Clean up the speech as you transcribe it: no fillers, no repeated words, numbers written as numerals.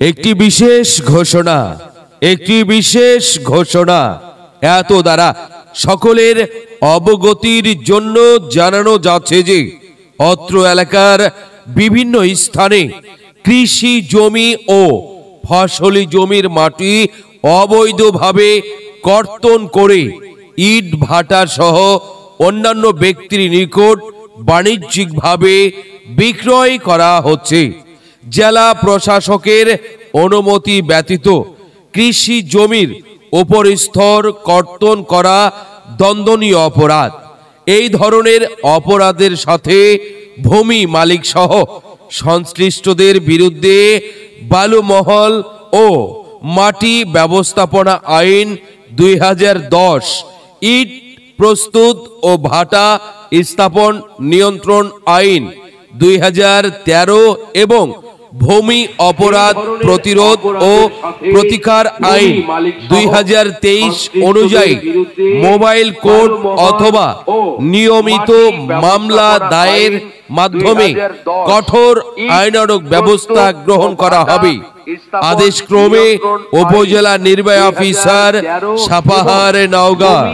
একটি বিশেষ ঘোষণা এত দ্বারা সকলের অবগতির জন্য জানানো যাচ্ছে যে অত্র এলাকার বিভিন্ন স্থানে কৃষি জমি ও ফসলি জমির মাটি অবৈধভাবে কর্তন করে ইট ভাটা সহ অন্যান্য ব্যক্তির নিকট বাণিজ্যিকভাবে বিক্রয় করা হচ্ছে। জেলা প্রশাসকের অনুমতি ব্যতীত কৃষি জমির উপর স্তর কর্তন করা দণ্ডনীয় অপরাধ। এই ধরনের অপরাধের সাথে ভূমি মালিক সহ সংশ্লিষ্টদের বিরুদ্ধে বালুমহল ও মাটি ব্যবস্থাপনা আইন 2010, ইট প্রস্তুত ও ভাটা স্থাপন নিয়ন্ত্রণ আইন 2013 এবং ভূমি অপরাধ প্রতিরোধ ও প্রতিকার আইন 2023 অনুযায়ী মোবাইল কোর্ট অথবা নিয়মিত মামলা দায়ের মাধ্যমে কঠোর আইনানুগ ব্যবস্থা গ্রহণ করা হবে। আদেশ ক্রমে উপজেলা নির্বাহী অফিসার, সাপাহার, নওগাঁ।